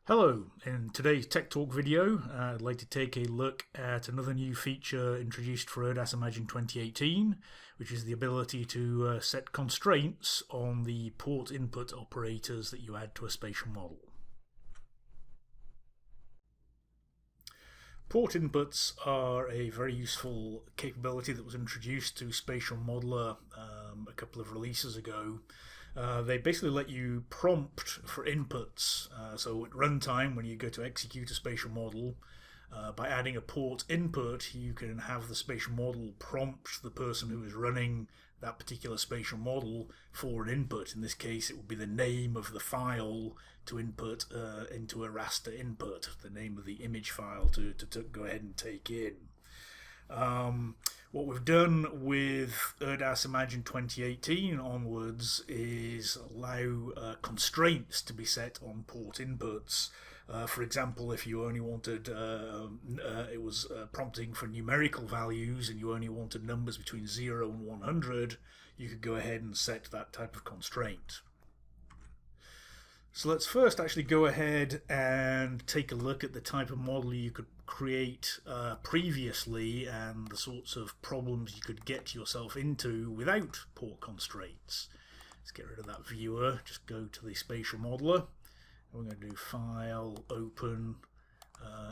Hello, in today's Tech Talk video, I'd like to take a look at another new feature introduced for ERDAS Imagine 2018, which is the ability to set constraints on the port input operators that you add to a spatial model. Port inputs are a very useful capability that was introduced to Spatial Modeler a couple of releases ago. They basically let you prompt for inputs. So at runtime, when you go to execute a spatial model, by adding a port input, you can have the spatial model prompt the person who is running that particular spatial model for an input. In this case, it would be the name of the file to input into a raster input, the name of the image file to go ahead and take in. What we've done with ERDAS Imagine 2018 onwards is allow constraints to be set on port inputs. For example, if you only wanted, it was prompting for numerical values and you only wanted numbers between 0 and 100, you could go ahead and set that type of constraint. So let's first actually go ahead and take a look at the type of model you could create previously and the sorts of problems you could get yourself into without port constraints. Let's get rid of that viewer, just go to the spatial modeler. We're going to do File, Open,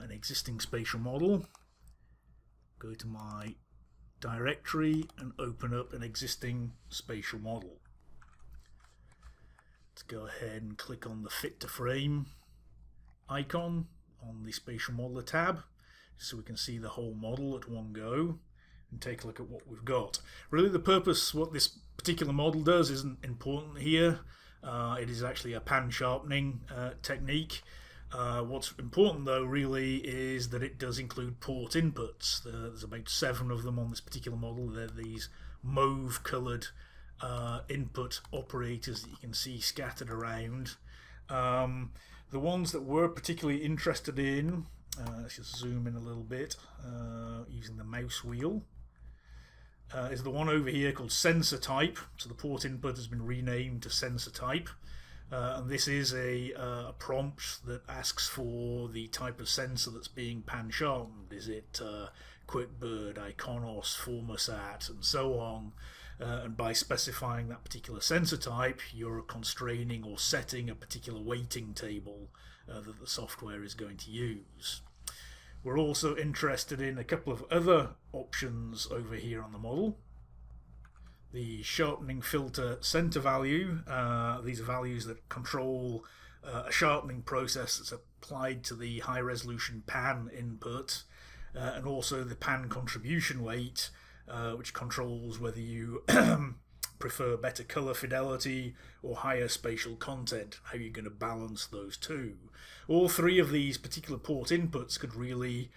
an existing spatial model. Go to my directory and open up an existing spatial model. Let's go ahead and click on the Fit to Frame icon on the Spatial Modeler tab so we can see the whole model at one go and take a look at what we've got. Really the purpose, what this particular model does isn't important here. It is actually a pan sharpening technique. What's important though really is that it does include port inputs. There's about 7 of them on this particular model. They're these mauve coloured input operators that you can see scattered around. The ones that we're particularly interested in, let's just zoom in a little bit using the mouse wheel, is the one over here called sensor type. So the port input has been renamed to sensor type. And this is a prompt that asks for the type of sensor that's being pan sharpened. Is it QuickBird, Iconos, Formosat, and so on. And by specifying that particular sensor type, you're constraining or setting a particular weighting table that the software is going to use. We're also interested in a couple of other options over here on the model. The sharpening filter center value. These are values that control a sharpening process that's applied to the high resolution pan input, and also the pan contribution weight, which controls whether you prefer better color fidelity or higher spatial content, how you're going to balance those two. All 3 of these particular port inputs could really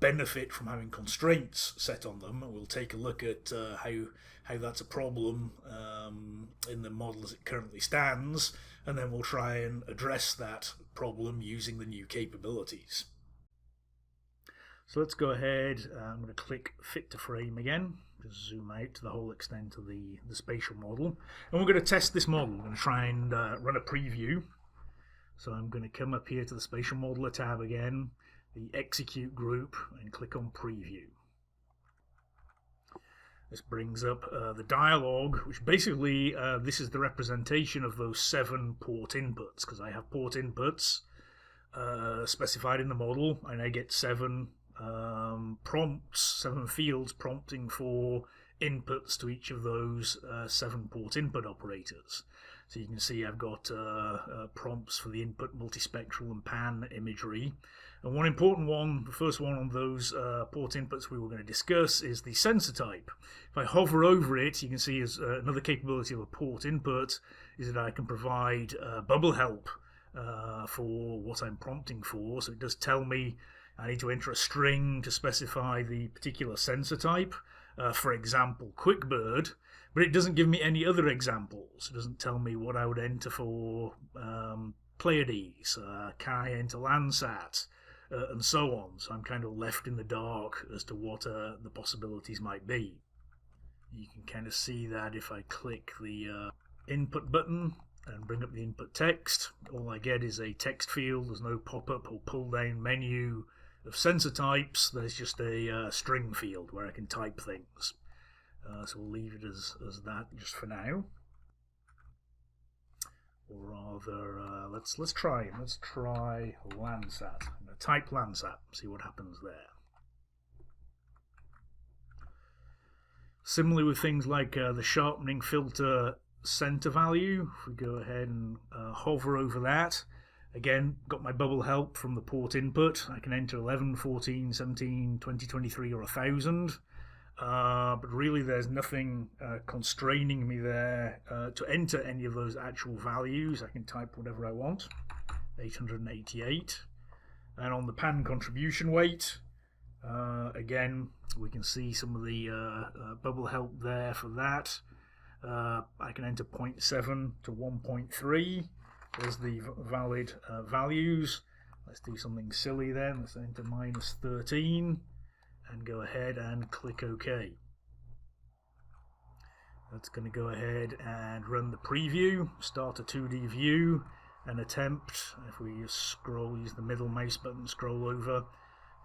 benefit from having constraints set on them. We'll take a look at how that's a problem in the model as it currently stands, and then we'll try and address that problem using the new capabilities. So let's go ahead, I'm going to click Fit to Frame again, just zoom out to the whole extent of the spatial model. And we're going to test this model. We're going to try and run a preview. So I'm going to come up here to the Spatial Modeler tab again, the Execute group, and click on Preview. This brings up the dialog, which basically this is the representation of those 7 port inputs, because I have port inputs specified in the model, and I get 7 prompts, 7 fields prompting for inputs to each of those 7 port input operators. So you can see I've got prompts for the input multispectral and pan imagery. And one important one, the first one on those port inputs we were going to discuss, is the sensor type. If I hover over it, you can see as another capability of a port input is that I can provide bubble help for what I'm prompting for. So it does tell me I need to enter a string to specify the particular sensor type, for example QuickBird, but it doesn't give me any other examples. It doesn't tell me what I would enter for Pleiades, can I enter Landsat, and so on. So I'm kind of left in the dark as to what the possibilities might be. You can kind of see that if I click the input button, and bring up the input text. All I get is a text field. There's no pop-up or pull-down menu of sensor types. There's just a string field where I can type things. So we'll leave it as that just for now. Or rather, let's try Landsat. I'm going to type Landsat, see what happens there. Similarly with things like the sharpening filter center value, if we go ahead and hover over that, again, got my bubble help from the port input. I can enter 11, 14, 17, 20, 23 or 1000. But really there's nothing constraining me there to enter any of those actual values. I can type whatever I want, 888. And on the pan contribution weight, again, we can see some of the bubble help there for that. I can enter 0.7 to 1.3 as the valid values. Let's do something silly then. Let's enter -13 and go ahead and click OK. That's going to go ahead and run the preview, start a 2D view and attempt. If we just scroll, use the middle mouse button, scroll over,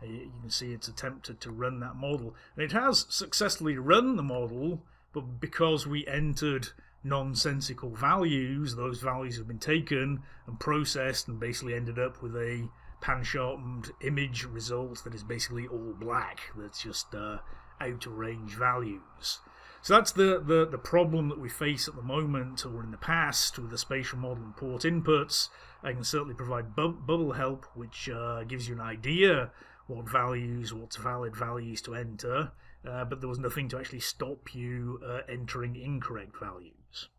you can see it's attempted to run that model. And it has successfully run the model, but because we entered nonsensical values, those values have been taken and processed and basically ended up with a pan-sharpened image result that is basically all black. That's just out of range values. So that's the problem that we face at the moment, or in the past, with the spatial model and port inputs. I can certainly provide bubble help, which gives you an idea what's valid values to enter, but there was nothing to actually stop you entering incorrect values.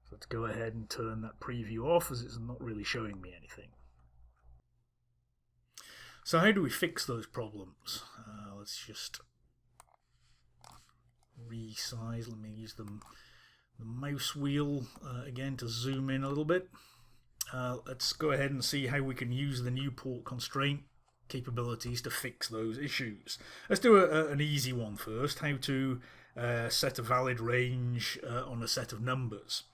So let's go ahead and turn that preview off, as it's not really showing me anything. So how do we fix those problems? Let's just resize. Let me use the mouse wheel again to zoom in a little bit. Let's go ahead and see how we can use the new port constraint capabilities to fix those issues. Let's do an easy one first, how to set a valid range on a set of numbers.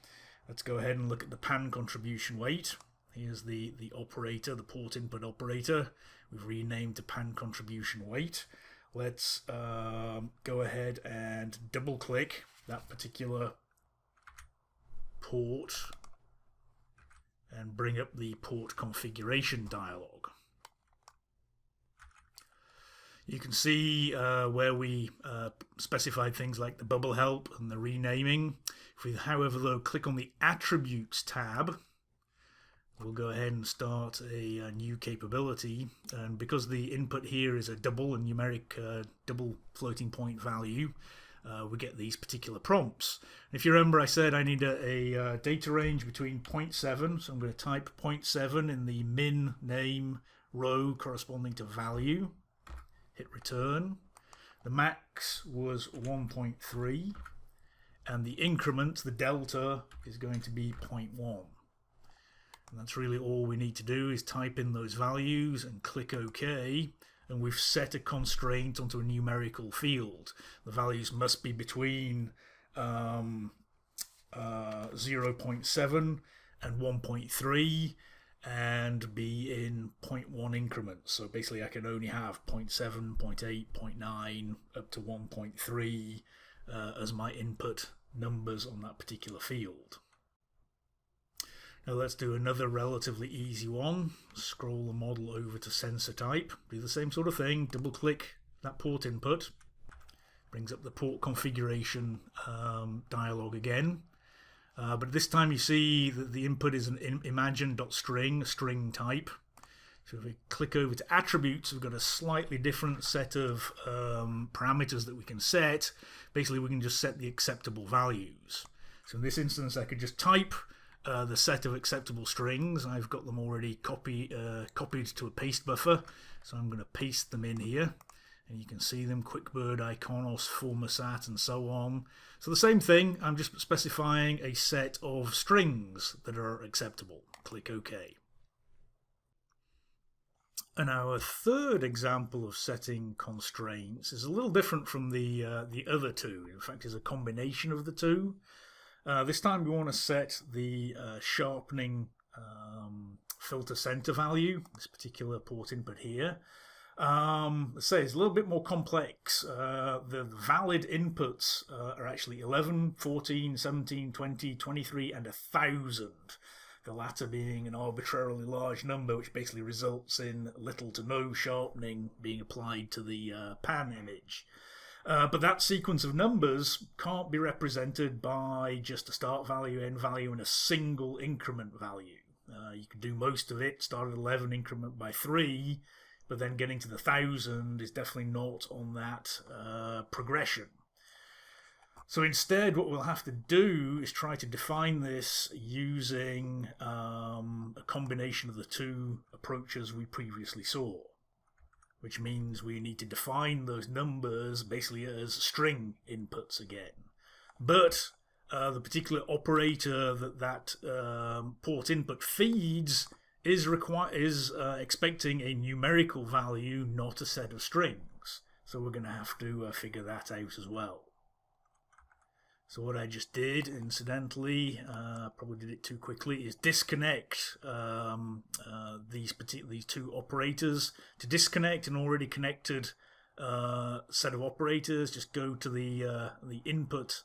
Let's go ahead and look at the pan contribution weight. Here's the operator, the port input operator. We've renamed to pan contribution weight. Let's go ahead and double click that particular port and bring up the port configuration dialog. You can see where we specified things like the bubble help and the renaming. If we, however, though, click on the attributes tab, we'll go ahead and start a new capability. And because the input here is a double, a numeric double floating point value, we get these particular prompts. If you remember, I said I need a data range between 0.7, so I'm going to type 0.7 in the min name row corresponding to value. Hit return. The max was 1.3, and the increment, the delta, is going to be 0.1. And that's really all we need to do, is type in those values and click OK, and we've set a constraint onto a numerical field. The values must be between 0.7 and 1.3 and be in 0.1 increments. So basically I can only have 0.7, 0.8, 0.9 up to 1.3 as my input numbers on that particular field. Now let's do another relatively easy one. Scroll the model over to sensor type. Do the same sort of thing. Double click that port input. Brings up the port configuration dialog again. But this time you see that the input is an imagine.string, a string type. So if we click over to attributes, we've got a slightly different set of parameters that we can set. Basically, we can just set the acceptable values. So in this instance, I could just type the set of acceptable strings. I've got them already copied to a paste buffer, so I'm going to paste them in here. And you can see them, QuickBird, Iconos, Formasat, and so on. So the same thing, I'm just specifying a set of strings that are acceptable. Click OK. And our third example of setting constraints is a little different from the other two. In fact, it's a combination of the two. This time we want to set the sharpening filter center value, this particular port input here. Let's say it's a little bit more complex. The valid inputs are actually 11, 14, 17, 20, 23 and 1,000. The latter being an arbitrarily large number, which basically results in little to no sharpening being applied to the pan image. But that sequence of numbers can't be represented by just a start value, end value, and a single increment value. You can do most of it, start at 11, increment by 3, but then getting to the 1,000 is definitely not on that progression. So instead, what we'll have to do is try to define this using a combination of the two approaches we previously saw, which means we need to define those numbers basically as string inputs again. But the particular operator that port input feeds is expecting a numerical value, not a set of strings. So we're going to have to figure that out as well. So what I just did, incidentally, probably did it too quickly, is disconnect these two operators. To disconnect an already connected set of operators, just go to the input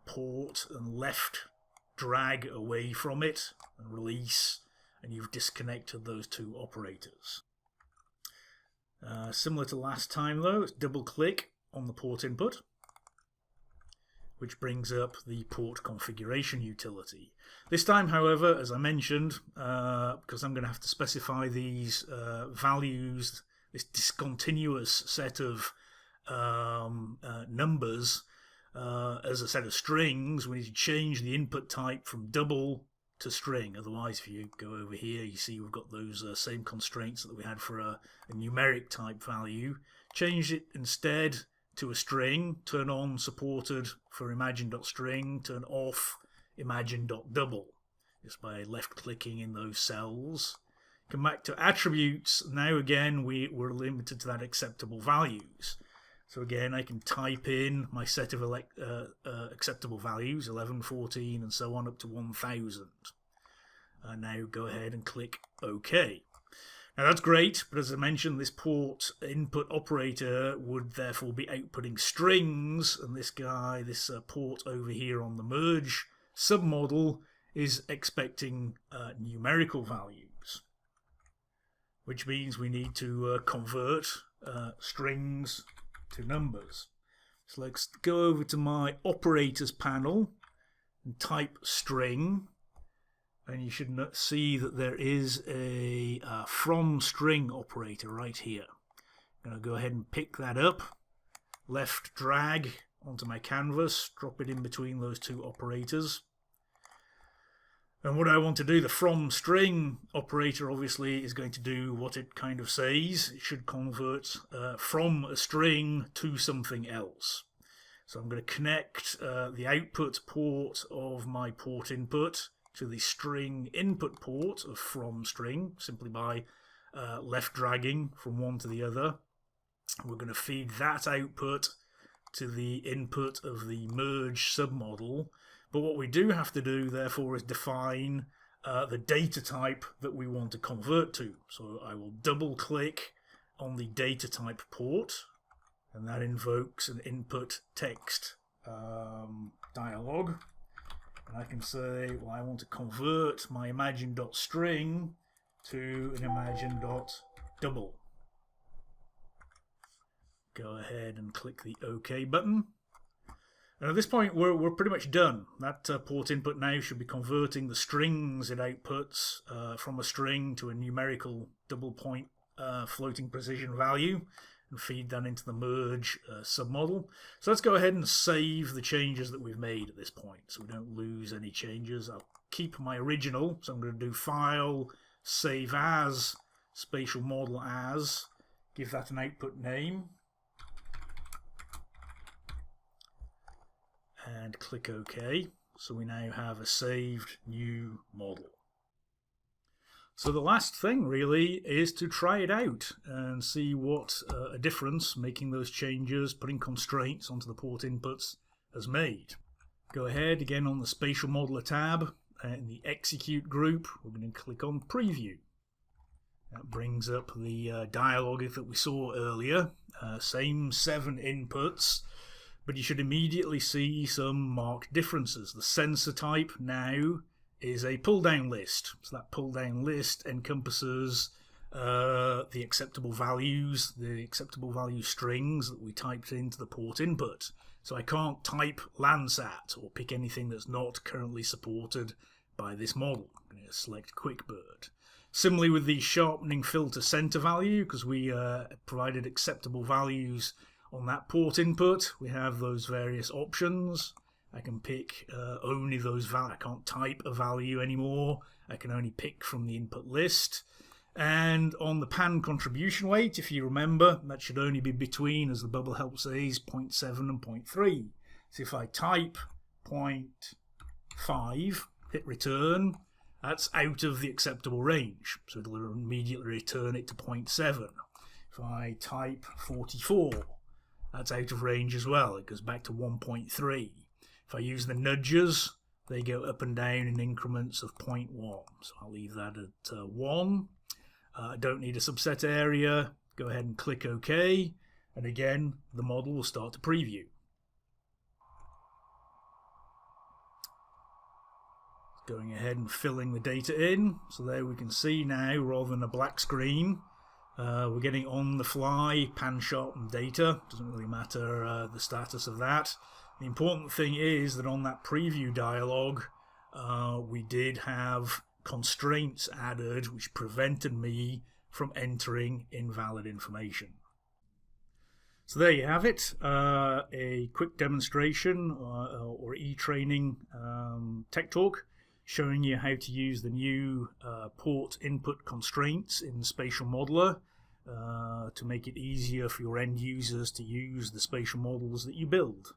port and left drag away from it and release, and you've disconnected those two operators. Similar to last time though, let's double click on the port input, which brings up the port configuration utility. This time, however, as I mentioned, because I'm going to have to specify these values, this discontinuous set of numbers as a set of strings, we need to change the input type from double to string. Otherwise, if you go over here, you see we've got those same constraints that we had for a numeric type value. Change it instead to a string, turn on supported for imagine.string, turn off imagine.double, just by left clicking in those cells. Come back to attributes. Now again we're limited to that acceptable values. So again I can type in my set of acceptable values, 11, 14 and so on up to 1,000. Now go ahead and click OK. Now that's great, but as I mentioned, this port input operator would therefore be outputting strings, and this port over here on the merge submodel is expecting numerical values, which means we need to convert strings to numbers. So let's go over to my operators panel and type string. And you should see that there is a from string operator right here. I'm going to go ahead and pick that up, left drag onto my canvas, drop it in between those two operators. And what I want to do, the from string operator obviously is going to do what it kind of says. It should convert from a string to something else. So I'm going to connect the output port of my port input to the string input port of from string, simply by left dragging from one to the other. We're going to feed that output to the input of the merge submodel. But what we do have to do, therefore, is define the data type that we want to convert to. So I will double click on the data type port, and that invokes an input text dialog. And I can say, well, I want to convert my imagine.string to an imagine.double. Go ahead and click the OK button. And at this point, we're pretty much done. That port input now should be converting the strings it outputs from a string to a numerical double point floating precision value, and feed that into the merge submodel. So let's go ahead and save the changes that we've made at this point so we don't lose any changes. I'll keep my original, so I'm going to do File, Save As, Spatial Model As, give that an output name, and click OK. So we now have a saved new model. So the last thing really is to try it out and see what a difference making those changes, putting constraints onto the port inputs has made. go ahead again on the Spatial Modeler tab. In the Execute group, we're going to click on Preview. That brings up the dialog that we saw earlier. Same 7 inputs, but you should immediately see some marked differences. The sensor type now is a pull-down list. So that pull-down list encompasses the acceptable values, the acceptable value strings that we typed into the port input. So I can't type Landsat or pick anything that's not currently supported by this model. I'm going to select QuickBird. Similarly with the sharpening filter center value, because we provided acceptable values on that port input, we have those various options. I can pick only those values. I can't type a value anymore. I can only pick from the input list. And on the pan contribution weight, if you remember, that should only be between, as the bubble help says, 0.7 and 0.3. So if I type 0.5, hit return, that's out of the acceptable range. So it'll immediately return it to 0.7. If I type 44, that's out of range as well. It goes back to 1.3. If I use the nudges, they go up and down in increments of 0.1. So I'll leave that at 1. I don't need a subset area. Go ahead and click OK. And again, the model will start to preview. Going ahead and filling the data in. So there we can see now, rather than a black screen, we're getting on the fly pan sharpened data. Doesn't really matter the status of that. The important thing is that on that preview dialog, we did have constraints added which prevented me from entering invalid information. So there you have it, a quick demonstration or e-training tech talk showing you how to use the new port input constraints in Spatial Modeler to make it easier for your end users to use the spatial models that you build.